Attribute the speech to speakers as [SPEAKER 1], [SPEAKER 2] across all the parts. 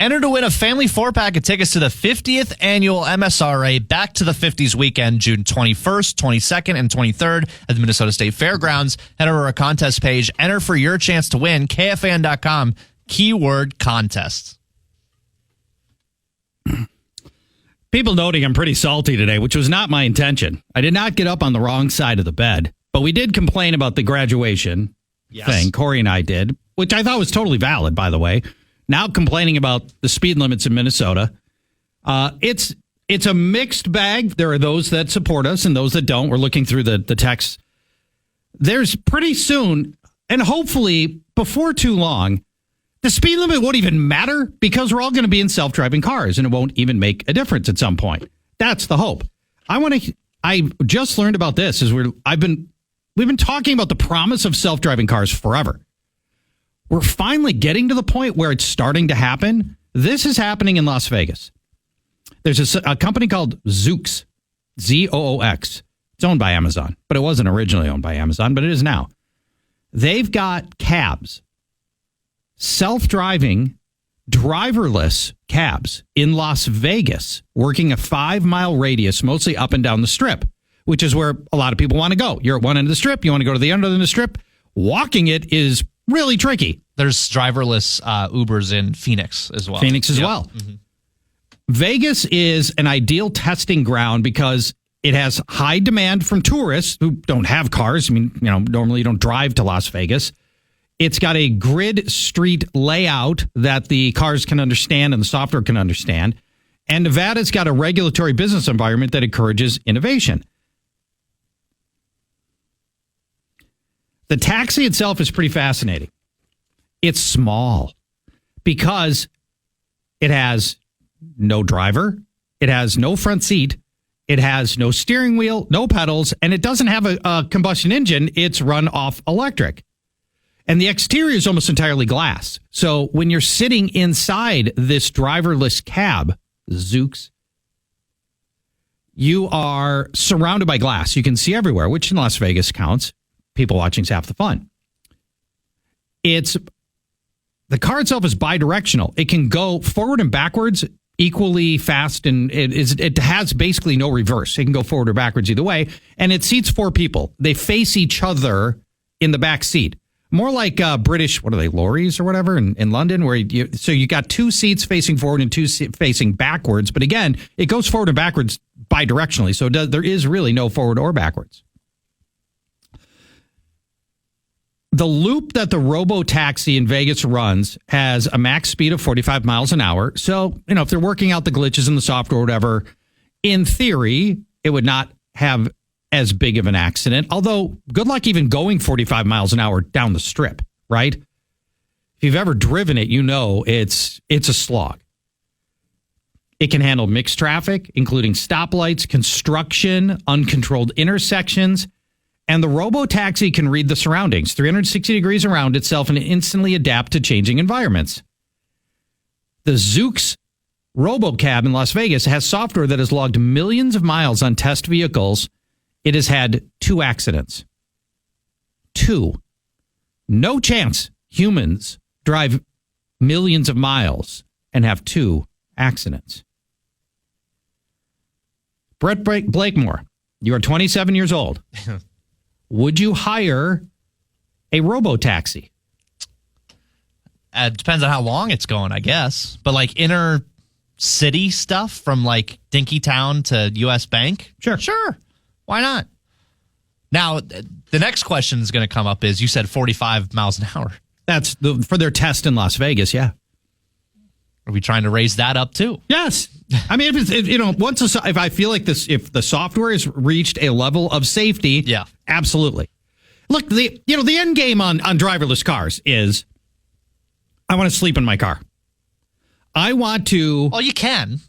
[SPEAKER 1] Enter to win a family 4-pack of tickets to the 50th annual MSRA Back to the 50s weekend, June 21st, 22nd, and 23rd at the Minnesota State Fairgrounds. Head over to our contest page. Enter for your chance to win. KFAN.com, keyword contest.
[SPEAKER 2] People noting I'm pretty salty today, which was not my intention. I did not get up on the wrong side of the bed, but we did complain about the graduation thing. Corey and I did, which I thought was totally valid, by the way. Now complaining about the speed limits in Minnesota. It's a mixed bag. There are those that support us and those that don't. We're looking through the text. There's pretty soon, and hopefully before too long, the speed limit won't even matter because we're all going to be in self-driving cars and it won't even make a difference at some point. That's the hope. I just learned about this as we've been talking about the promise of self-driving cars forever. We're finally getting to the point where it's starting to happen. This is happening in Las Vegas. There's a company called Zoox, Z-O-O-X. It's owned by Amazon, but it wasn't originally owned by Amazon, but it is now. They've got cabs, self-driving, driverless cabs in Las Vegas, working a 5-mile radius, mostly up and down the strip, which is where a lot of people want to go. You're at one end of the strip. You want to go to the other end of the strip. Walking it is really tricky.
[SPEAKER 1] There's driverless Ubers in Phoenix as well.
[SPEAKER 2] Well. Mm-hmm. Vegas is an ideal testing ground because it has high demand from tourists who don't have cars. I mean, normally you don't drive to Las Vegas. It's got a grid street layout that the cars can understand and the software can understand. And Nevada's got a regulatory business environment that encourages innovation. The taxi itself is pretty fascinating. It's small because it has no driver, it has no front seat, it has no steering wheel, no pedals, and it doesn't have a combustion engine. It's run off electric. And the exterior is almost entirely glass. So when you're sitting inside this driverless cab, Zoox, you are surrounded by glass. You can see everywhere, which in Las Vegas counts. People watching is half the fun. The car itself is bidirectional. It can go forward and backwards equally fast, and it has basically no reverse. It can go forward or backwards either way, and it seats 4 people. They face each other in the back seat. More like British, what are they, lorries or whatever in London, where you got 2 seats facing forward and 2 facing backwards. But again, it goes forward and backwards bidirectionally, so there is really no forward or backwards. The loop that the robo-taxi in Vegas runs has a max speed of 45 miles an hour. So, if they're working out the glitches in the software or whatever, in theory, it would not have as big of an accident. Although, good luck even going 45 miles an hour down the strip, right? If you've ever driven it, it's a slog. It can handle mixed traffic, including stoplights, construction, uncontrolled intersections. And the robo-taxi can read the surroundings 360 degrees around itself and instantly adapt to changing environments. The Zoox RoboCab in Las Vegas has software that has logged millions of miles on test vehicles. It has had 2 accidents. 2. No chance humans drive millions of miles and have 2 accidents. Brett Blakemore, you are 27 years old. Would you hire a robo-taxi?
[SPEAKER 1] It depends on how long it's going, I guess. But like inner city stuff from like Dinkytown to US Bank? Sure. Why not? Now, the next question is going to come up is, you said 45 miles an hour.
[SPEAKER 2] That's for their test in Las Vegas, yeah.
[SPEAKER 1] Are we trying to raise that up too?
[SPEAKER 2] Yes. I mean, if I feel like if the software has reached a level of safety,
[SPEAKER 1] yeah,
[SPEAKER 2] absolutely. Look, the end game on driverless cars is, I want to sleep in my car. I want to.
[SPEAKER 1] Oh, you can.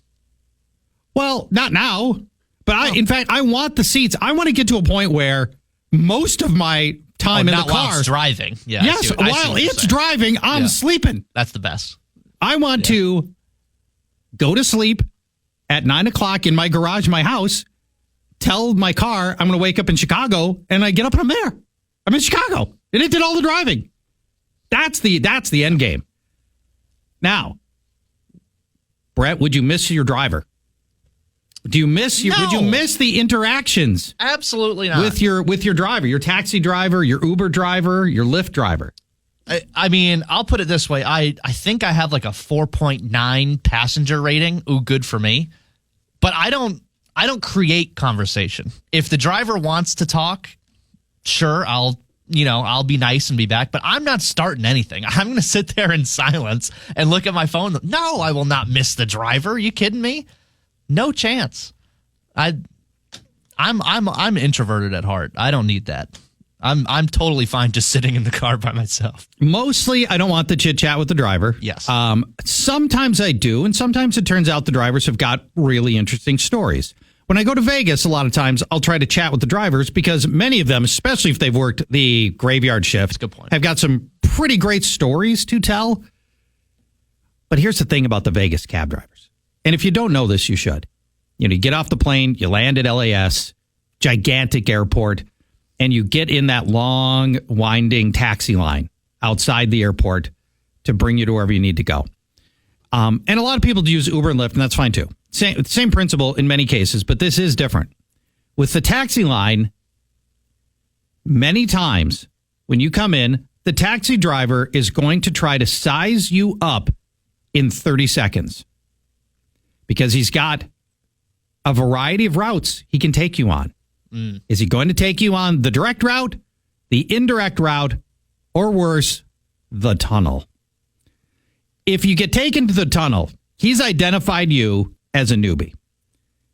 [SPEAKER 2] Well, not now, but in fact, I want the seats. I want to get to a point where most of my time in the car,
[SPEAKER 1] while it's driving. Yeah.
[SPEAKER 2] Yes, while it's driving, I'm sleeping.
[SPEAKER 1] That's the best.
[SPEAKER 2] I want to go to sleep at 9:00 in my garage, my house, tell my car I'm going to wake up in Chicago, and I get up and I'm there. I'm in Chicago, and it did all the driving. That's the end game. Now, Brett, would you miss your driver? Do you miss
[SPEAKER 1] No.
[SPEAKER 2] Would you miss the interactions?
[SPEAKER 1] Absolutely not.
[SPEAKER 2] With your driver, your taxi driver, your Uber driver, your Lyft driver?
[SPEAKER 1] I mean, I'll put it this way. I think I have like a 4.9 passenger rating. Ooh, good for me. But I don't create conversation. If the driver wants to talk, sure, I'll be nice and be back, but I'm not starting anything. I'm going to sit there in silence and look at my phone. No, I will not miss the driver. Are you kidding me? No chance. I'm introverted at heart. I don't need that. I'm totally fine just sitting in the car by myself.
[SPEAKER 2] Mostly, I don't want the chit chat with the driver.
[SPEAKER 1] Yes.
[SPEAKER 2] Sometimes I do, and sometimes it turns out the drivers have got really interesting stories. When I go to Vegas, a lot of times I'll try to chat with the drivers because many of them, especially if they've worked the graveyard shift,
[SPEAKER 1] good point,
[SPEAKER 2] have got some pretty great stories to tell. But here's the thing about the Vegas cab drivers. And if you don't know this, you should. You get off the plane, you land at LAS, gigantic airport, and you get in that long, winding taxi line outside the airport to bring you to wherever you need to go. And a lot of people use Uber and Lyft, and that's fine too. Same principle in many cases, but this is different. With the taxi line, many times when you come in, the taxi driver is going to try to size you up in 30 seconds because he's got a variety of routes he can take you on. Is he going to take you on the direct route, the indirect route, or worse, the tunnel? If you get taken to the tunnel, he's identified you as a newbie.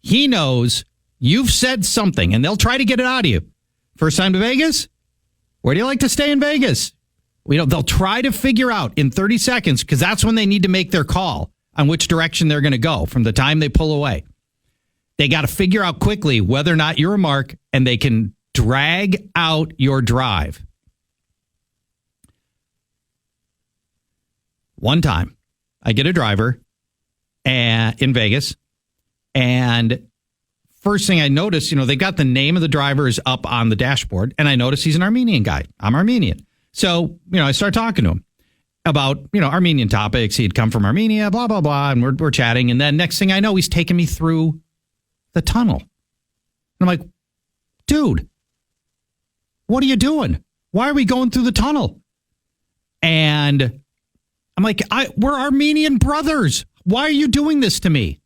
[SPEAKER 2] He knows you've said something, and they'll try to get it out of you. First time to Vegas? Where do you like to stay in Vegas? They'll try to figure out in 30 seconds, because that's when they need to make their call on which direction they're going to go from the time they pull away. They got to figure out quickly whether or not you're a mark, and they can drag out your drive. One time, I get a driver in Vegas, and first thing I notice, they got the name of the driver is up on the dashboard, and I notice he's an Armenian guy. I'm Armenian. So, I start talking to him about, Armenian topics. He'd come from Armenia, blah, blah, blah, and we're chatting, and then next thing I know, he's taking me through the tunnel. And I'm like, dude, what are you doing? Why are we going through the tunnel? And I'm like, we're Armenian brothers. Why are you doing this to me?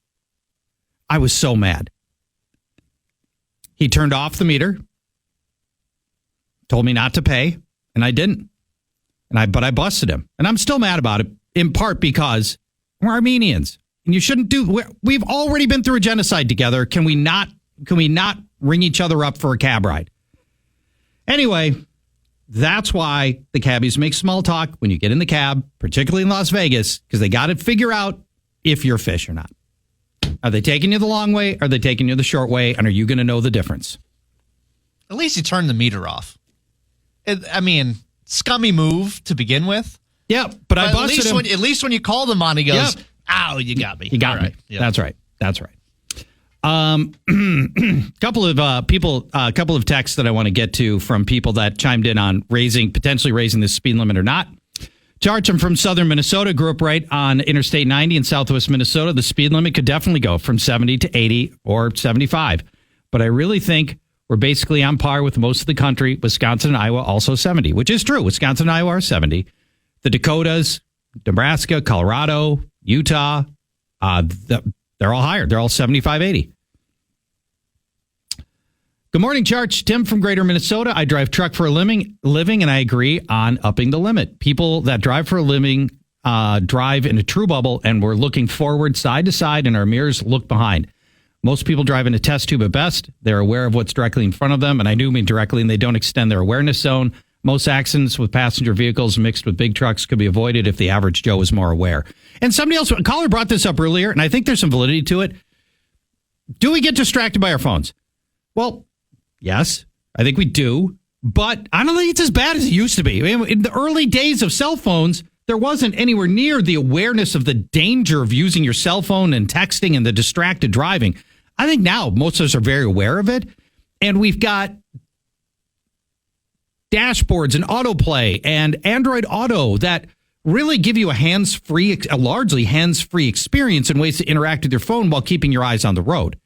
[SPEAKER 2] I was so mad. He turned off the meter, told me not to pay, and I didn't. But I busted him. And I'm still mad about it, in part because we're Armenians. And you shouldn't we've already been through a genocide together. Can we not ring each other up for a cab ride? Anyway, that's why the cabbies make small talk when you get in the cab, particularly in Las Vegas, because they got to figure out if you're fish or not. Are they taking you the long way? Are they taking you the short way? And are you going to know the difference?
[SPEAKER 1] At least you turned the meter off. Scummy move to begin with.
[SPEAKER 2] Yeah, but I busted him.
[SPEAKER 1] At least when you call them on, he goes, yep. Ow, you got me.
[SPEAKER 2] You got me. Yep. That's right. Couple of texts that I want to get to from people that chimed in on potentially raising the speed limit or not. Charch, I'm from southern Minnesota, grew up right on Interstate 90 in southwest Minnesota. The speed limit could definitely go from 70 to 80 or 75. But I really think we're basically on par with most of the country. Wisconsin and Iowa also 70, which is true. Wisconsin and Iowa are 70. The Dakotas, Nebraska, Colorado, Utah, they're all higher. They're all 75, 80. Good morning, Charch. Tim from Greater Minnesota. I drive truck for a living, and I agree on upping the limit. People that drive for a living drive in a true bubble, and we're looking forward side to side, and our mirrors look behind. Most people drive in a test tube at best. They're aware of what's directly in front of them, and I do mean directly, and they don't extend their awareness zone. Most accidents with passenger vehicles mixed with big trucks could be avoided if the average Joe was more aware. And a caller brought this up earlier, and I think there's some validity to it. Do we get distracted by our phones? Well, yes, I think we do, but I don't think it's as bad as it used to be. In the early days of cell phones, there wasn't anywhere near the awareness of the danger of using your cell phone and texting and the distracted driving. I think now most of us are very aware of it, and we've got dashboards and autoplay and Android Auto that really give you a largely hands-free experience and ways to interact with your phone while keeping your eyes on the road.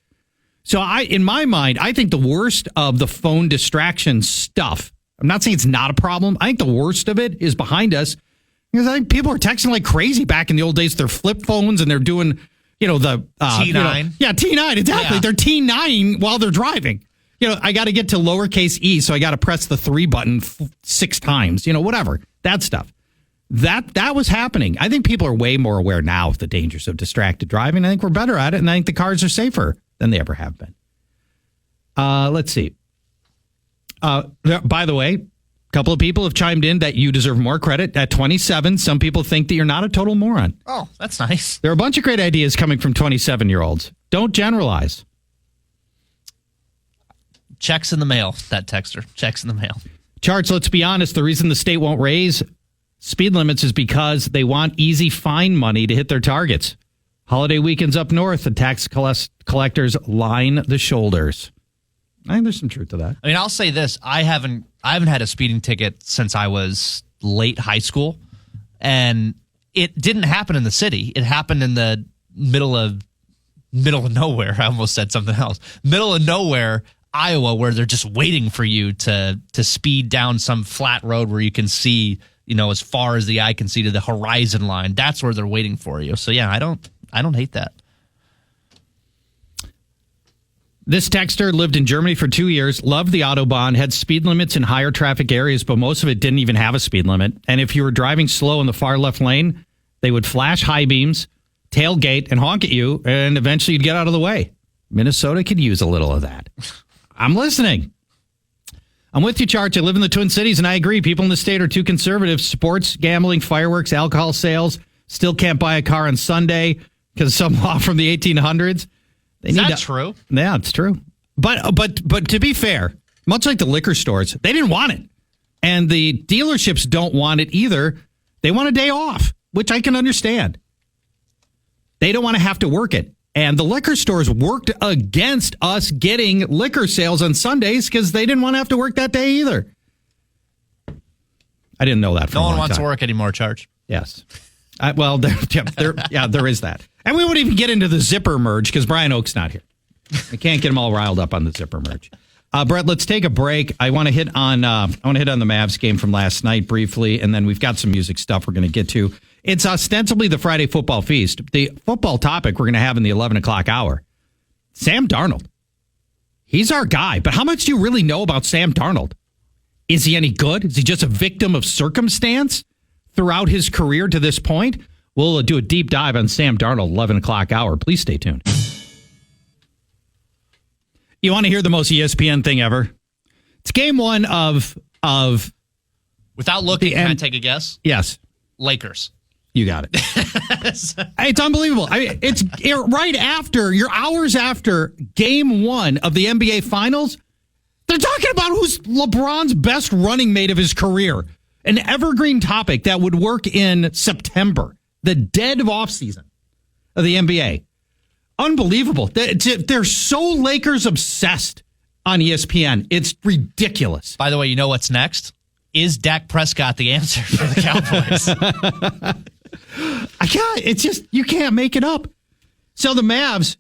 [SPEAKER 2] So in my mind, I think the worst of the phone distraction stuff, I'm not saying it's not a problem. I think the worst of it is behind us because I think people are texting like crazy back in the old days. They're flip phones and they're doing, the
[SPEAKER 1] T9.
[SPEAKER 2] T9, exactly. Yeah. They're T9 while they're driving. I got to get to lowercase e, so I got to press the 3 button 6 times, whatever, that stuff. That was happening. I think people are way more aware now of the dangers of distracted driving. I think we're better at it, and I think the cars are safer than they ever have been. Let's see. By the way, a couple of people have chimed in that you deserve more credit. At 27, some people think that you're not a total moron.
[SPEAKER 1] Oh, that's nice.
[SPEAKER 2] There are a bunch of great ideas coming from 27-year-olds. Don't generalize.
[SPEAKER 1] Checks in the mail, that texter. Checks in the mail.
[SPEAKER 2] Charch, let's be honest. The reason the state won't raise speed limits is because they want easy fine money to hit their targets. Holiday weekends up north, the tax collectors line the shoulders. I think there's some truth to that.
[SPEAKER 1] I mean, I'll say this. I haven't had a speeding ticket since I was late high school. And it didn't happen in the city. It happened in the middle of nowhere. I almost said something else. Middle of nowhere, Iowa, where they're just waiting for you to speed down some flat road where you can see, as far as the eye can see to the horizon line. That's where they're waiting for you. So yeah, I don't hate that.
[SPEAKER 2] This texter lived in Germany for 2 years, loved the Autobahn, had speed limits in higher traffic areas, but most of it didn't even have a speed limit. And if you were driving slow in the far left lane, they would flash high beams, tailgate, and honk at you, and eventually you'd get out of the way. Minnesota could use a little of that. I'm listening. I'm with you, Charch. I live in the Twin Cities, and I agree. People in the state are too conservative. Sports, gambling, fireworks, alcohol sales. Still can't buy a car on Sunday because of some law from the 1800s.
[SPEAKER 1] Is that true?
[SPEAKER 2] Yeah, it's true. But to be fair, much like the liquor stores, they didn't want it. And the dealerships don't want it either. They want a day off, which I can understand. They don't want to have to work it. And the liquor stores worked against us getting liquor sales on Sundays because they didn't want to have to work that day either. I didn't know that for a long time.
[SPEAKER 1] No one wants to work anymore, Charch.
[SPEAKER 2] Yes. There is that. And we wouldn't even get into the zipper merge because Brian Oak's not here. I can't get him all riled up on the zipper merge. Brett, let's take a break. I want to hit on the Mavs game from last night briefly, and then we've got some music stuff we're going to get to. It's ostensibly the Friday football feast. The football topic we're going to have in the 11 o'clock hour. Sam Darnold. He's our guy, but how much do you really know about Sam Darnold? Is he any good? Is he just a victim of circumstance throughout his career to this point? We'll do a deep dive on Sam Darnold, 11 o'clock hour. Please stay tuned. You want to hear the most ESPN thing ever? It's game one of
[SPEAKER 1] Without looking, can I take a guess?
[SPEAKER 2] Yes.
[SPEAKER 1] Lakers.
[SPEAKER 2] You got it. It's unbelievable. I mean, it's right after, you're hours after game one of the NBA Finals. They're talking about who's LeBron's best running mate of his career. An evergreen topic that would work in September, the dead of offseason of the NBA. Unbelievable. They're so Lakers obsessed on ESPN. It's ridiculous.
[SPEAKER 1] By the way, you know what's next? Is Dak Prescott the answer for the Cowboys?
[SPEAKER 2] It's just, you can't make it up. So the Mavs,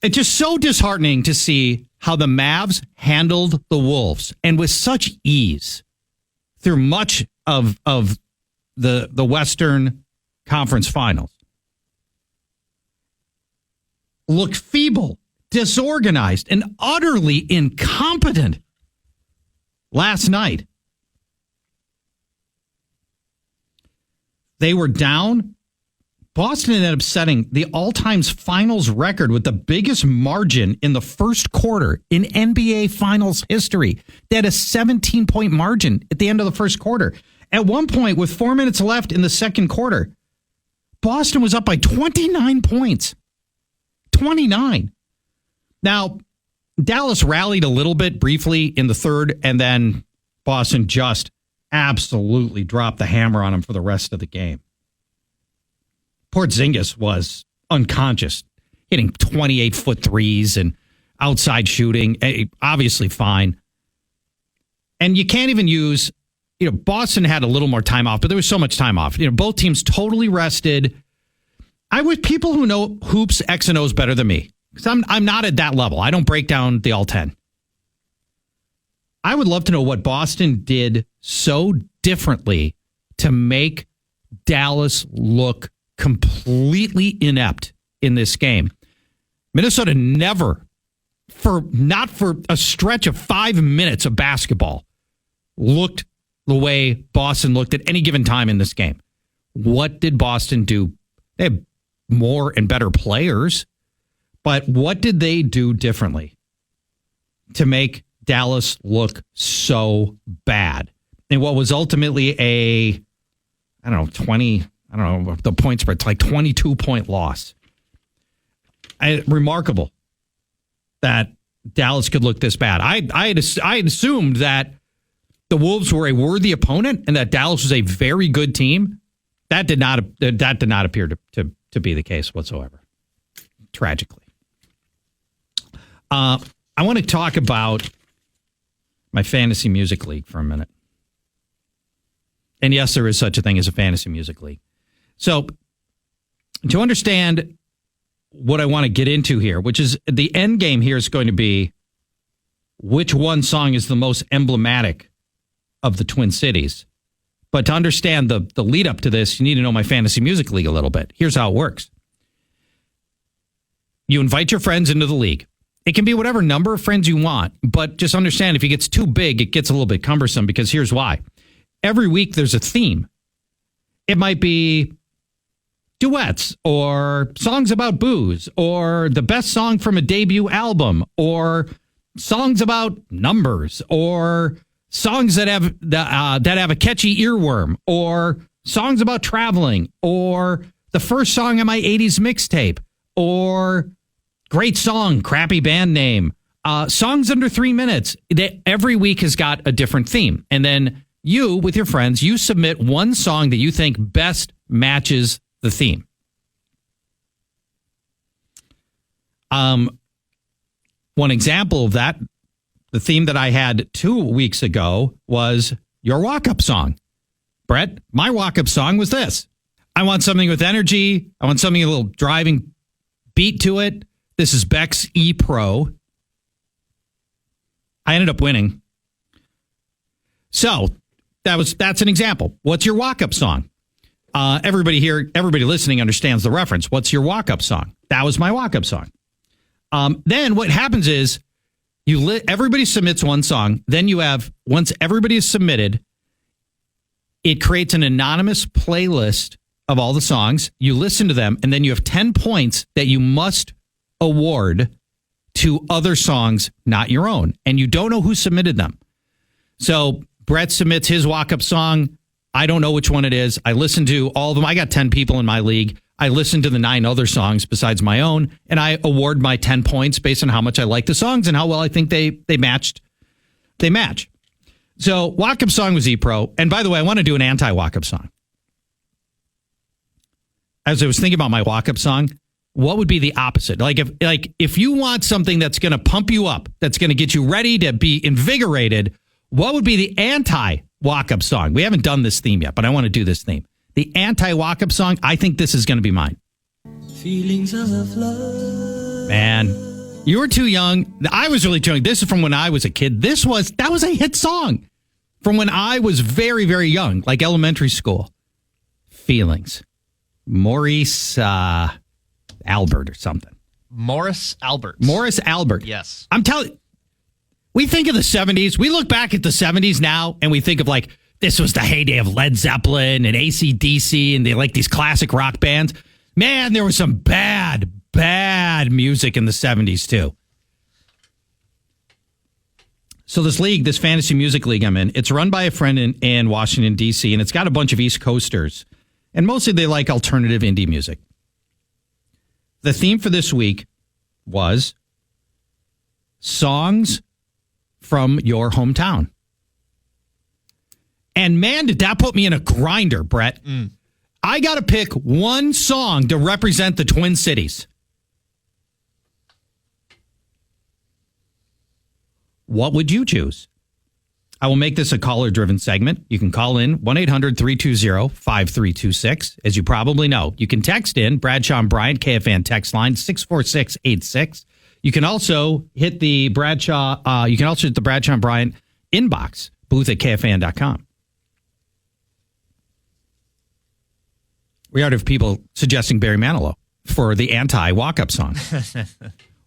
[SPEAKER 2] it's just so disheartening to see how the Mavs handled the Wolves and with such ease through much of the Western Conference Finals. Looked feeble, disorganized, and utterly incompetent last night. They were down. Boston ended up setting the all-time finals record with the biggest margin in the first quarter in NBA Finals history. They had a 17-point margin at the end of the first quarter. At one point, with 4 minutes left in the second quarter, Boston was up by 29 points. 29. Now, Dallas rallied a little bit briefly in the third, and then Boston just absolutely dropped the hammer on them for the rest of the game. Porzingis was unconscious, hitting 28-foot threes and outside shooting, obviously fine. And you can't even use Boston had a little more time off, but there was so much time off. Both teams totally rested. I wish people who know hoops, X and O's better than me, because I'm not at that level. I don't break down the all 10. I would love to know what Boston did so differently to make Dallas look completely inept in this game. Minnesota never, not for a stretch of 5 minutes of basketball, looked the way Boston looked at any given time in this game. What did Boston do? They have more and better players, but what did they do differently to make Dallas look so bad? And what was ultimately the point spread, it's like 22-point loss. Remarkable that Dallas could look this bad. I had assumed that the Wolves were a worthy opponent and that Dallas was a very good team. That did not appear to be the case whatsoever. Tragically. I want to talk about my fantasy music league for a minute. And yes, there is such a thing as a fantasy music league. So to understand what I want to get into here, which is the end game here, is going to be which one song is the most emblematic of the Twin Cities. But to understand the lead up to this, you need to know my fantasy music league a little bit. Here's how it works. You invite your friends into the league. It can be whatever number of friends you want, but just understand if it gets too big, it gets a little bit cumbersome, because here's why. Every week there's a theme. It might be duets or songs about booze or the best song from a debut album or songs about numbers or songs that have a catchy earworm or songs about traveling or the first song on my 80s mixtape or great song, crappy band name, songs under 3 minutes. Every week has got a different theme. And then you, with your friends, you submit one song that you think best matches the theme. One example of that, the theme that I had 2 weeks ago was your walk-up song. Brett, my walk-up song was this. I want something with energy. I want something a little driving beat to it. This is Beck's E-Pro. I ended up winning. So that's an example. What's your walk-up song? Everybody listening understands the reference. What's your walk-up song? That was my walk-up song. Then what happens is everybody submits one song. Then once everybody is submitted, it creates an anonymous playlist of all the songs. You listen to them, and then you have 10 points that you must award to other songs, not your own. And you don't know who submitted them. So Brett submits his walk-up song. I don't know which one it is. I listen to all of them. I got 10 people in my league. I listen to the 9 other songs besides my own, and I award my 10 points based on how much I like the songs and how well I think they matched. They match. So walk-up song was E-Pro. And by the way, I want to do an anti-walk-up song. As I was thinking about my walk-up song, what would be the opposite? If you want something that's going to pump you up, that's going to get you ready to be invigorated, what would be the anti-walk-up song? We haven't done this theme yet, but I want to do this theme. The anti-walk-up song, I think this is going to be mine. Feelings of love. Man, you were too young. I was really too young. This is from when I was a kid. That was a hit song from when I was very, very young, like elementary school. Feelings. Maurice Albert or something.
[SPEAKER 1] Morris Albert.
[SPEAKER 2] Morris Albert.
[SPEAKER 1] Yes.
[SPEAKER 2] I'm telling you, we think of the 70s. We look back at the 70s now, and we think of this was the heyday of Led Zeppelin and AC/DC and these classic rock bands. Man, there was some bad music in the 70s too. So this fantasy music league I'm in, it's run by a friend in Washington, D.C., and it's got a bunch of East Coasters. And mostly they like alternative indie music. The theme for this week was songs from your hometown. And man, did that put me in a grinder, Brett. I got to pick one song to represent the Twin Cities. What would you choose? I will make this a caller-driven segment. You can call in 1-800-320-5326. As you probably know, you can text in Bradshaw and Bryant, KFAN text line 64686. You can also hit the Bradshaw and Bryant inbox, booth at KFAN.com. We already have people suggesting Barry Manilow for the anti-walk-up song.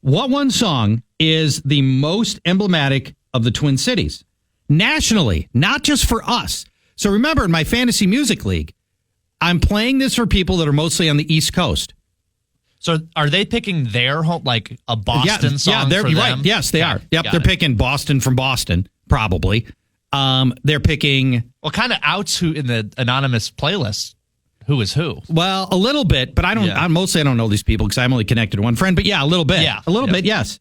[SPEAKER 2] What one song is the most emblematic of the Twin Cities? Nationally, not just for us. So remember, in my fantasy music league, I'm playing this for people that are mostly on the East Coast.
[SPEAKER 1] So are they picking their home, like a Boston song
[SPEAKER 2] they're
[SPEAKER 1] for them?
[SPEAKER 2] Right. Yes, they are. Yep, they're picking Boston from Boston, probably. They're picking...
[SPEAKER 1] Well, kind of outs who in the anonymous playlist. Who is who?
[SPEAKER 2] Well, a little bit, but I don't know these people because I'm only connected to one friend. But yeah, a little bit. Yeah. A little bit, yes.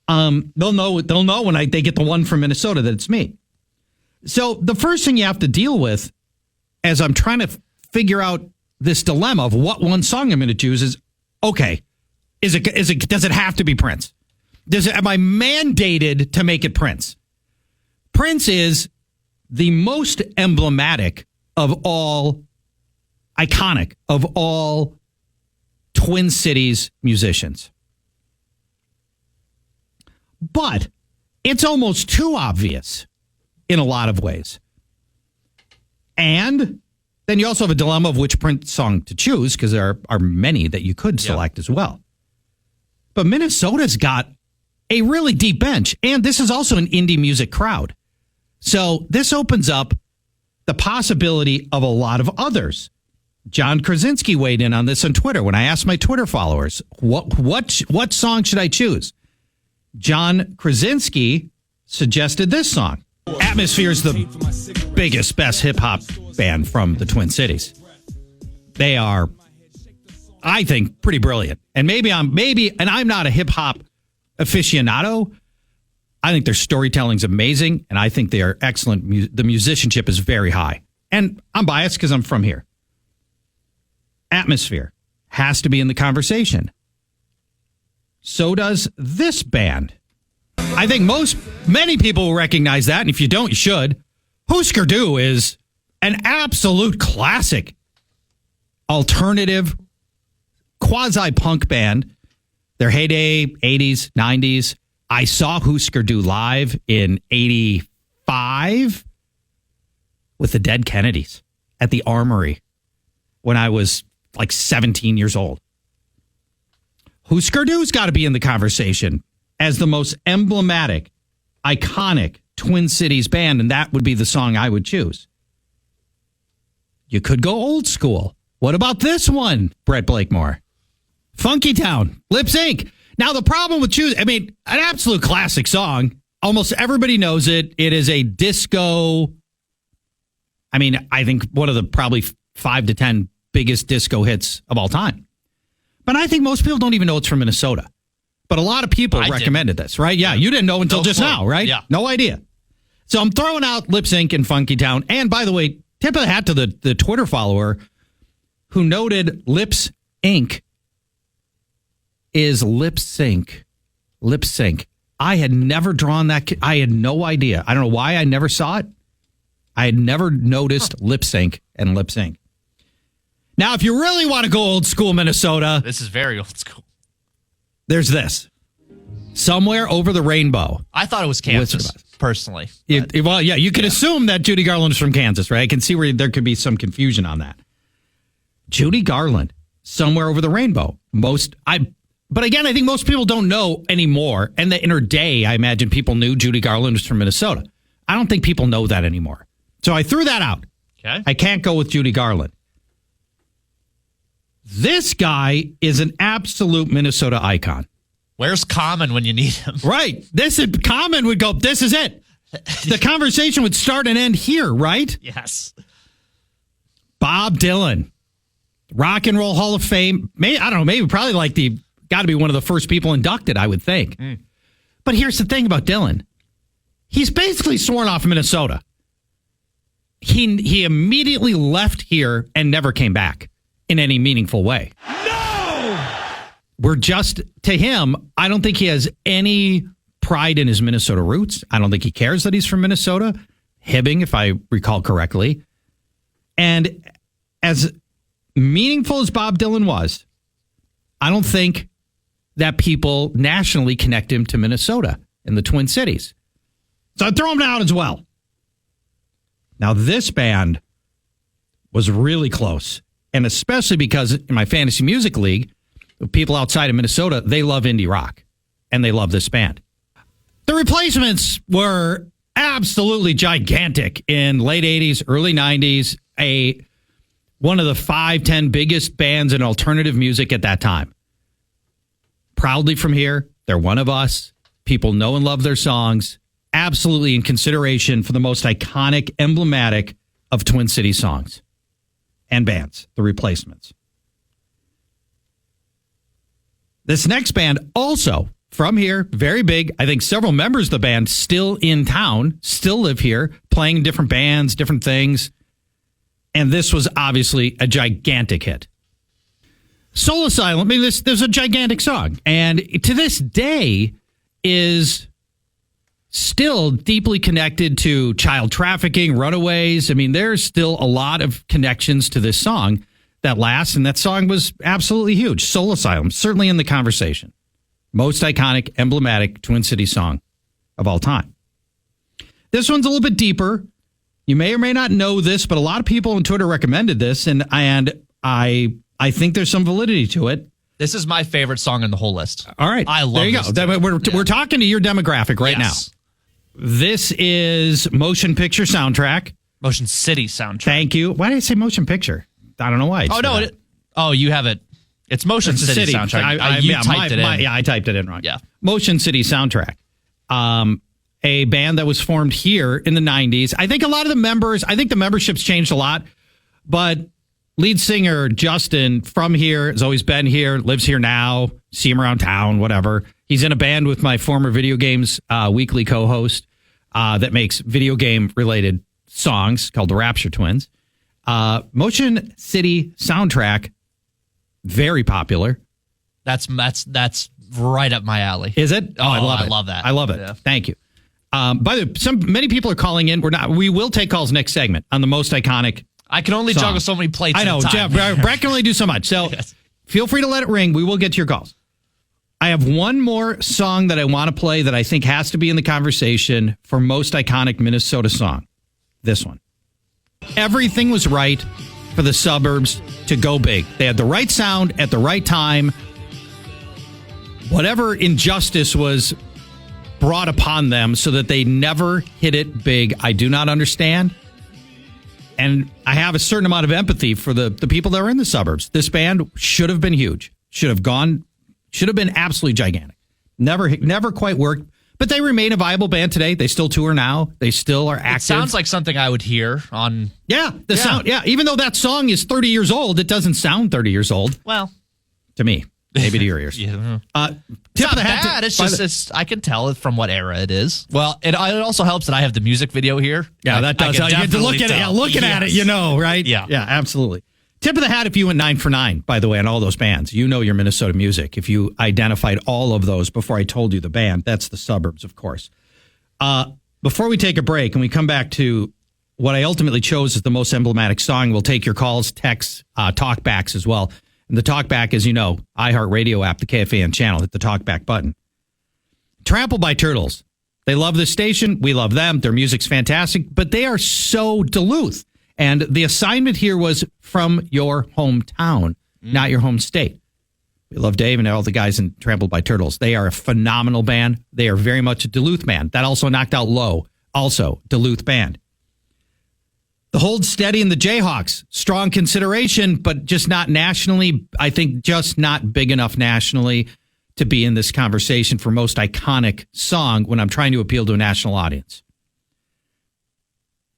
[SPEAKER 2] They'll know when they get the one from Minnesota that it's me. So the first thing you have to deal with as I'm trying to figure out this dilemma of what one song I'm going to choose is, okay, does it have to be Prince? Am I mandated to make it Prince? Prince is the most emblematic of all, iconic of all Twin Cities musicians. But it's almost too obvious in a lot of ways. And then you also have a dilemma of which Prince song to choose, because there are many that you could select as well. But Minnesota's got a really deep bench, and this is also an indie music crowd. So this opens up the possibility of a lot of others. John Krasinski weighed in on this on Twitter when I asked my Twitter followers, what song should I choose? John Krasinski suggested this song. Atmosphere is the biggest, best hip-hop band from the Twin Cities. They are, I think, pretty brilliant. And I'm not a hip-hop aficionado. I think their storytelling's amazing, and I think they are excellent. The musicianship is very high. And I'm biased because I'm from here. Atmosphere has to be in the conversation. So does this band. I think many people will recognize that, and if you don't, you should. Husker Du is an absolute classic alternative quasi-punk band. Their heyday, 80s, 90s. I saw Husker Du live in 85 with the Dead Kennedys at the Armory when I was like 17 years old. Husker Du's got to be in the conversation as the most emblematic, iconic Twin Cities band, and that would be the song I would choose. You could go old school. What about this one, Brett Blakemore? Funky Town, Lip Sync. Now, the problem with an absolute classic song. Almost everybody knows it. It is a disco. I think one of the probably 5 to 10 biggest disco hits of all time. But I think most people don't even know it's from Minnesota. But a lot of people recommended this, right? Yeah, you didn't know until just now, right? Yeah. No idea. So I'm throwing out Lip Sync and Funky Town. And by the way, tip of the hat to the Twitter follower who noted Lips Inc. is lip sync. Lip sync. I had never drawn that. I had no idea. I don't know why I never saw it. I had never noticed lip sync and lip sync. Now, if you really want to go old school Minnesota.
[SPEAKER 1] This is very old school.
[SPEAKER 2] There's this. Somewhere Over the Rainbow.
[SPEAKER 1] I thought it was Kansas, personally.
[SPEAKER 2] You could assume that Judy Garland is from Kansas, right? I can see where there could be some confusion on that. Judy Garland, Somewhere Over the Rainbow. But again, I think most people don't know anymore. And in her day, I imagine people knew Judy Garland was from Minnesota. I don't think people know that anymore. So I threw that out.
[SPEAKER 1] Okay.
[SPEAKER 2] I can't go with Judy Garland. This guy is an absolute Minnesota icon.
[SPEAKER 1] Where's Common when you need him?
[SPEAKER 2] Right. Common would go, this is it. The conversation would start and end here, right?
[SPEAKER 1] Yes.
[SPEAKER 2] Bob Dylan. Rock and Roll Hall of Fame. Maybe probably got to be one of the first people inducted, I would think. Mm. But here's the thing about Dylan. He's basically sworn off Minnesota. He immediately left here and never came back in any meaningful way. No! To him, I don't think he has any pride in his Minnesota roots. I don't think he cares that he's from Minnesota. Hibbing, if I recall correctly. And as meaningful as Bob Dylan was, I don't think that people nationally connect him to Minnesota and the Twin Cities. So I throw him out as well. Now, this band was really close. And especially because in my fantasy music league, people outside of Minnesota, they love indie rock. And they love this band. The Replacements were absolutely gigantic in late 80s, early 90s. One of the 5-10 biggest bands in alternative music at that time. Proudly from here. They're one of us. People know and love their songs. Absolutely in consideration for the most iconic, emblematic of Twin City songs and bands, The Replacements. This next band also from here, very big. I think several members of the band still in town, still live here, playing in different bands, different things. And this was obviously a gigantic hit. Soul Asylum, I mean, there's a gigantic song. And to this day is still deeply connected to child trafficking, runaways. I mean, there's still a lot of connections to this song that lasts. And that song was absolutely huge. Soul Asylum, certainly in the conversation. Most iconic, emblematic Twin City song of all time. This one's a little bit deeper. You may or may not know this, but a lot of people on Twitter recommended this, and I think there's some validity to it.
[SPEAKER 1] This is my favorite song on the whole list.
[SPEAKER 2] All right.
[SPEAKER 1] I love
[SPEAKER 2] there you
[SPEAKER 1] this.
[SPEAKER 2] go. We're talking to your demographic right now. This is Motion Picture Soundtrack.
[SPEAKER 1] Motion City Soundtrack.
[SPEAKER 2] Thank you. Why did I say Motion Picture? I don't know why.
[SPEAKER 1] You have it. It's Motion City Soundtrack. You typed it in.
[SPEAKER 2] I typed it in wrong.
[SPEAKER 1] Yeah.
[SPEAKER 2] Motion City Soundtrack. A band that was formed here in the 90s. I think the membership's changed a lot, but lead singer Justin from here has always been here, lives here now, see him around town, whatever. He's in a band with my former video games weekly co-host that makes video game related songs called the Rapture Twins. Motion City Soundtrack, very popular.
[SPEAKER 1] That's right up my alley.
[SPEAKER 2] Is it? Oh, I love that. I love it. Yeah. Thank you. By the way, many people are calling in. We will take calls next segment on the most iconic.
[SPEAKER 1] I can only juggle so many plates.
[SPEAKER 2] I know,
[SPEAKER 1] Jeff.
[SPEAKER 2] Brett can only do so much. So Feel free to let it ring. We will get to your calls. I have one more song that I want to play that I think has to be in the conversation for most iconic Minnesota song. This one. Everything was right for the Suburbs to go big. They had the right sound at the right time. Whatever injustice was brought upon them so that they never hit it big, I do not understand. And I have a certain amount of empathy for the people that are in the suburbs. This band should have been huge. Should have been absolutely gigantic. Never quite worked. But they remain a viable band today. They still tour now. They still are active.
[SPEAKER 1] It sounds like something I would hear on...
[SPEAKER 2] sound. Yeah, even though that song is 30 years old, it doesn't sound 30 years old.
[SPEAKER 1] Well...
[SPEAKER 2] To me. Maybe to your ears.
[SPEAKER 1] Tip of the hat. It's just I can tell from what era it is. Well, it also helps that I have the music video here.
[SPEAKER 2] Yeah, that does. You get to look at it. Yeah, looking at it, you know, right?
[SPEAKER 1] Yeah.
[SPEAKER 2] Yeah, absolutely. Tip of the hat if you went 9 for 9, by the way, on all those bands. You know your Minnesota music. If you identified all of those before I told you the band, that's the Suburbs, of course. Before we take a break and we come back to what I ultimately chose as the most emblematic song, we'll take your calls, texts, talkbacks as well. And the talkback, as you know, iHeartRadio app, the KFAN channel, hit the talkback button. Trampled by Turtles. They love this station. We love them. Their music's fantastic, but they are so Duluth. And the assignment here was from your hometown, not your home state. We love Dave and all the guys in Trampled by Turtles. They are a phenomenal band. They are very much a Duluth band. That also knocked out Low, also Duluth band. The Hold Steady and the Jayhawks, strong consideration, but just not nationally. I think just not big enough nationally to be in this conversation for most iconic song when I'm trying to appeal to a national audience.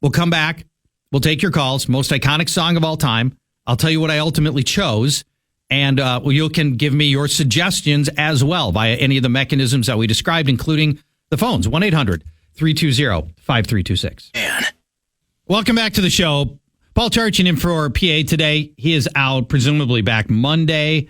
[SPEAKER 2] We'll come back. We'll take your calls. Most iconic song of all time. I'll tell you what I ultimately chose. And you can give me your suggestions as well via any of the mechanisms that we described, including the phones. 1-800-320-5326. Man. Welcome back to the show. Paul Charch in for PA today. He is out, presumably back Monday.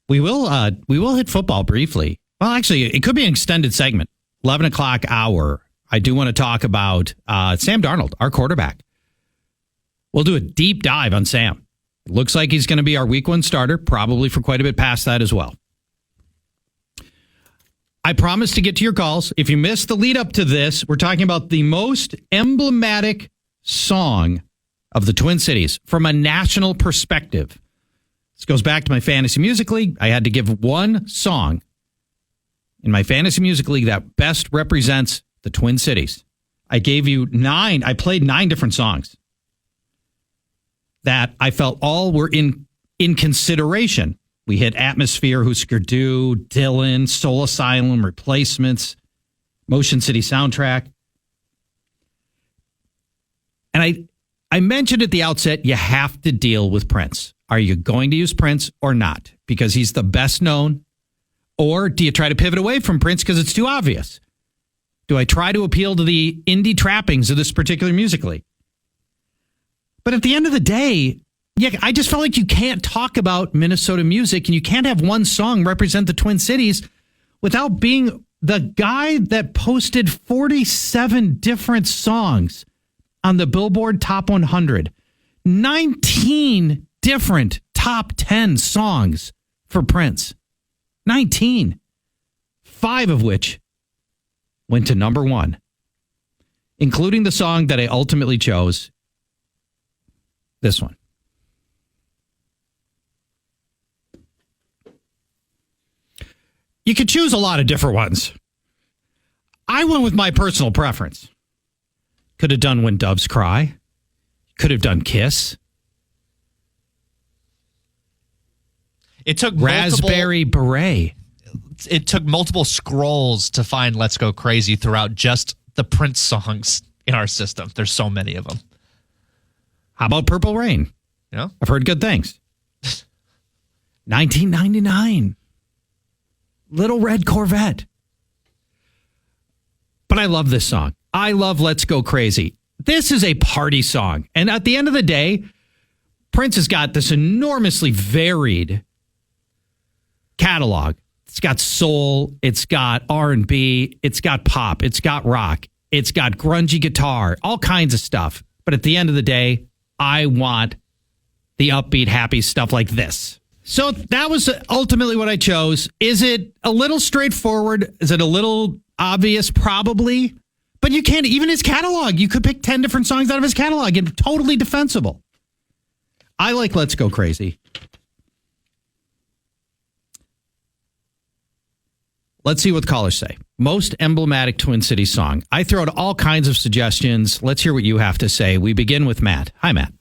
[SPEAKER 2] We will hit football briefly. Well, actually, it could be an extended segment. 11 o'clock hour. I do want to talk about Sam Darnold, our quarterback. We'll do a deep dive on Sam. Looks like he's going to be our week 1 starter, probably for quite a bit past that as well. I promise to get to your calls. If you missed the lead up to this, we're talking about the most emblematic song of the Twin Cities from a national perspective. This goes back to my Fantasy Music League. I had to give one song in my Fantasy Music League that best represents the Twin Cities. I gave you 9. I played 9 different songs that I felt all were in consideration. We hit Atmosphere, Husker Du, Dylan, Soul Asylum, Replacements, Motion City Soundtrack. And I mentioned at the outset, you have to deal with Prince. Are you going to use Prince or not? Because he's the best known. Or do you try to pivot away from Prince because it's too obvious? Do I try to appeal to the indie trappings of this particular musically? But at the end of the day, yeah, I just felt like you can't talk about Minnesota music and you can't have one song represent the Twin Cities without being the guy that posted 47 different songs on the Billboard Top 100. 19 different top 10 songs for Prince. 19. 5 of which went to number 1, including the song that I ultimately chose, this one. You could choose a lot of different ones. I went with my personal preference. Could have done When Doves Cry. Could have done Kiss.
[SPEAKER 1] It took
[SPEAKER 2] Raspberry Beret.
[SPEAKER 1] It took multiple scrolls to find Let's Go Crazy throughout just the Prince songs in our system. There's so many of them.
[SPEAKER 2] How about Purple Rain?
[SPEAKER 1] Yeah,
[SPEAKER 2] I've heard good things. 1999. Little Red Corvette. But I love this song. I love Let's Go Crazy. This is a party song. And at the end of the day, Prince has got this enormously varied catalog. It's got soul, it's got R&B, it's got pop, it's got rock, it's got grungy guitar, all kinds of stuff. But at the end of the day, I want the upbeat, happy stuff like this. So that was ultimately what I chose. Is it a little straightforward? Is it a little obvious? Probably. But you can't, even his catalog, you could pick 10 different songs out of his catalog and totally defensible. I like Let's Go Crazy. Let's see what callers say. Most emblematic Twin Cities song. I throw out all kinds of suggestions. Let's hear what you have to say. We begin with Matt. Hi, Matt.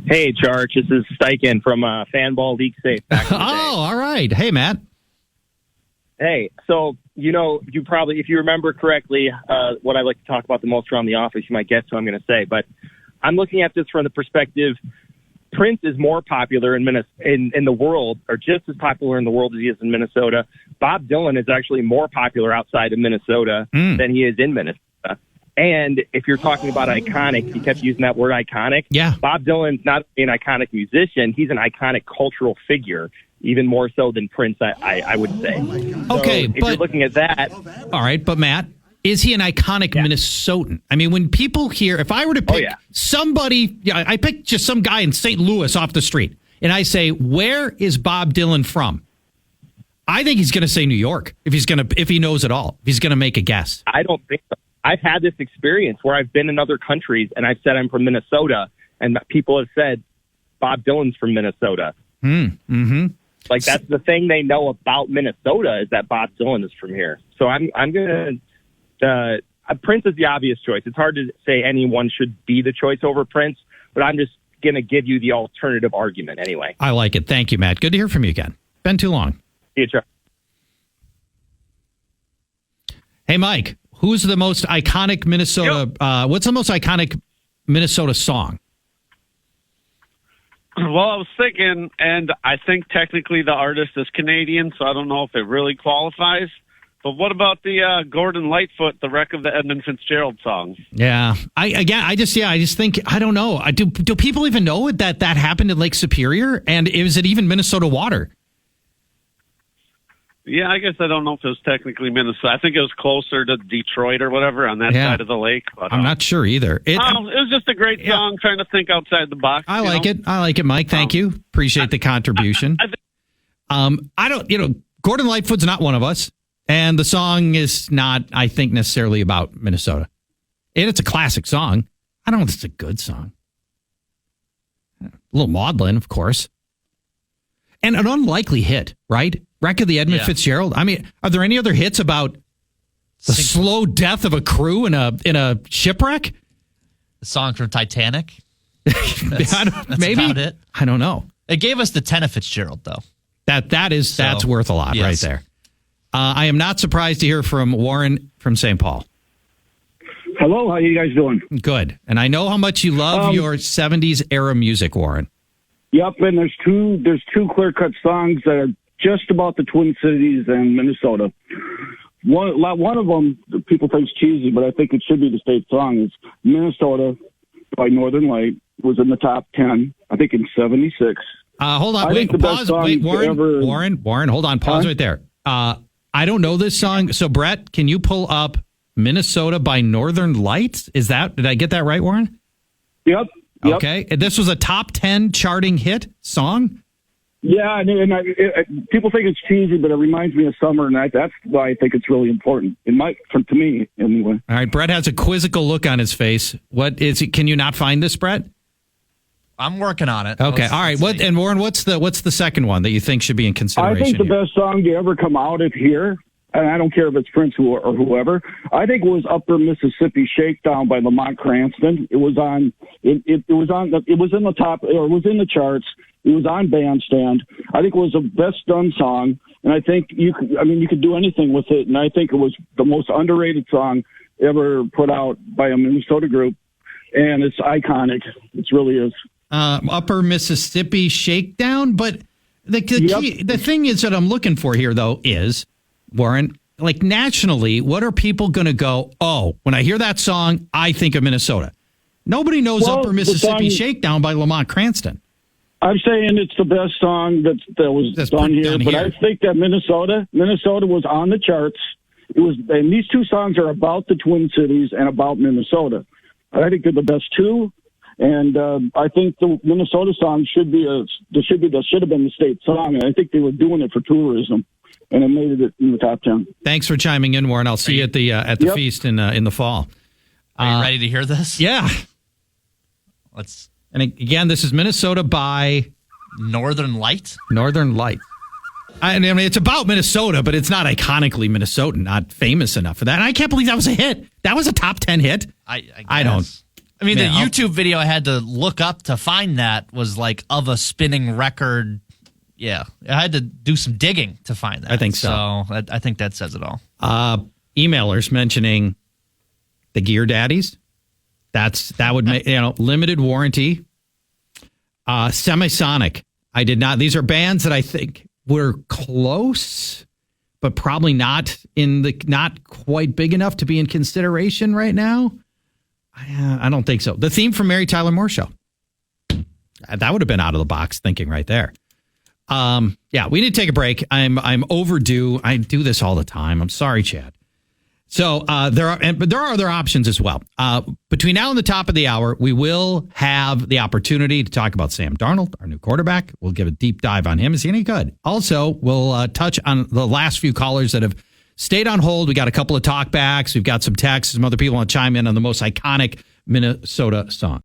[SPEAKER 3] Hey, Charch. This is Steichen from Fanball League Safe.
[SPEAKER 2] Oh, all right. Hey, Matt.
[SPEAKER 3] Hey, so, you probably, if you remember correctly, what I like to talk about the most around the office, you might guess what I'm going to say. But I'm looking at this from the perspective, Prince is more popular in the world, or just as popular in the world as he is in Minnesota. Bob Dylan is actually more popular outside of Minnesota than he is in Minnesota. And if you're talking about iconic, you kept using that word iconic.
[SPEAKER 2] Yeah.
[SPEAKER 3] Bob Dylan's not an iconic musician. He's an iconic cultural figure, even more so than Prince, I would say.
[SPEAKER 2] Okay,
[SPEAKER 3] so if you're looking at that.
[SPEAKER 2] All right, but Matt, is he an iconic Minnesotan? I mean, when people hear, if I were to pick somebody, I pick just some guy in St. Louis off the street, and I say, where is Bob Dylan from? I think he's going to say New York, if he knows it all, if he's going to make a guess.
[SPEAKER 3] I don't think so. I've had this experience where I've been in other countries and I've said I'm from Minnesota, and people have said Bob Dylan's from Minnesota.
[SPEAKER 2] Mm-hmm.
[SPEAKER 3] Like, that's the thing they know about Minnesota, is that Bob Dylan is from here. So I'm going to Prince is the obvious choice. It's hard to say anyone should be the choice over Prince, but I'm just going to give you the alternative argument anyway.
[SPEAKER 2] I like it. Thank you, Matt. Good to hear from you again. Been too long.
[SPEAKER 3] See you, Chuck.
[SPEAKER 2] Hey, Mike. Who's the most iconic Minnesota? What's the most iconic Minnesota song?
[SPEAKER 4] Well, I was thinking, and I think technically the artist is Canadian, so I don't know if it really qualifies. But what about the Gordon Lightfoot, the Wreck of the Edmund Fitzgerald song?
[SPEAKER 2] Yeah, I just think, I don't know. Do people even know that happened in Lake Superior? And is it even Minnesota water?
[SPEAKER 4] Yeah, I guess I don't know if it was technically Minnesota. I think it was closer to Detroit or whatever on that side of the lake. But,
[SPEAKER 2] I'm not sure either.
[SPEAKER 4] It was just a great song, trying to think outside the box.
[SPEAKER 2] I like it. I like it, Mike. Thank you. Appreciate the contribution. I don't, Gordon Lightfoot's not one of us, and the song is not, I think, necessarily about Minnesota. And it's a classic song. I don't know if it's a good song. A little maudlin, of course. And an unlikely hit, right? Wreck of the Edmund Fitzgerald. I mean, are there any other hits about the slow death of a crew in a shipwreck?
[SPEAKER 1] The song from Titanic.
[SPEAKER 2] That's maybe about it. I don't know.
[SPEAKER 1] It gave us the 10 of Fitzgerald, though.
[SPEAKER 2] That's worth a lot right there. I am not surprised to hear from Warren from St. Paul.
[SPEAKER 5] Hello, how you guys doing?
[SPEAKER 2] Good. And I know how much you love your 70s era music, Warren.
[SPEAKER 5] Yep, and there's two clear-cut songs that are just about the Twin Cities and Minnesota. One of them, people think is cheesy, but I think it should be the state song. Is Minnesota by Northern Light. Was in the top 10, I think, in 76.
[SPEAKER 2] Hold on, pause. Wait, Warren, hold on, pause right there. I don't know this song, so Brett, can you pull up Minnesota by Northern Lights? Did I get that right, Warren?
[SPEAKER 5] Yep.
[SPEAKER 2] Okay, this was a top 10 charting hit song?
[SPEAKER 5] Yeah, and people think it's cheesy, but it reminds me of summer, and that's why I think it's really important. To me, anyway.
[SPEAKER 2] All right, Brett has a quizzical look on his face. What is it? Can you not find this, Brett?
[SPEAKER 1] I'm working on it.
[SPEAKER 2] Okay, all right. And Warren, what's the second one that you think should be in consideration?
[SPEAKER 5] I think the best song to ever come out of here, and I don't care if it's Prince or whoever, I think it was Upper Mississippi Shakedown by Lamont Cranston. It was on. It was in the top, or it was in the charts. It was on Bandstand. I think it was the best done song, and I think you could do anything with it. And I think it was the most underrated song ever put out by a Minnesota group, and it's iconic. It really is.
[SPEAKER 2] Upper Mississippi Shakedown, but the thing is that I'm looking for here, though, is, Warren, like nationally, what are people going to go, oh, when I hear that song, I think of Minnesota? Nobody knows Upper Mississippi Shakedown by Lamont Cranston.
[SPEAKER 5] I'm saying it's the best song that was done here, but I think that Minnesota was on the charts. And these two songs are about the Twin Cities and about Minnesota. I think they're the best two. And I think the Minnesota song should have been the state song, and I think they were doing it for tourism, and it made it in the top 10.
[SPEAKER 2] Thanks for chiming in, Warren. I'll see you at the feast in the fall.
[SPEAKER 1] Are you ready to hear this?
[SPEAKER 2] Yeah. And again, this is Minnesota by
[SPEAKER 1] Northern Light.
[SPEAKER 2] Northern Light. I mean, it's about Minnesota, but it's not iconically Minnesotan, not famous enough for that. And I can't believe that was a hit. That was a top 10 hit.
[SPEAKER 1] I don't. I mean, the YouTube video I had to look up to find that was like of a spinning record. Yeah, I had to do some digging to find that.
[SPEAKER 2] I think so.
[SPEAKER 1] So I think that says it all.
[SPEAKER 2] Emailers mentioning the Gear Daddies. That would make limited warranty. Semisonic. I did not. These are bands that I think were close, but probably not quite big enough to be in consideration right now. I don't think so. The theme from Mary Tyler Moore Show. That would have been out of the box thinking right there. We need to take a break. I'm overdue. I do this all the time. I'm sorry, Chad. So there are other options as well. Between now and the top of the hour, we will have the opportunity to talk about Sam Darnold, our new quarterback. We'll give a deep dive on him. Is he any good? Also, we'll touch on the last few callers that have stayed on hold. We got a couple of talkbacks. We've got some texts. Some other people want to chime in on the most iconic Minnesota song.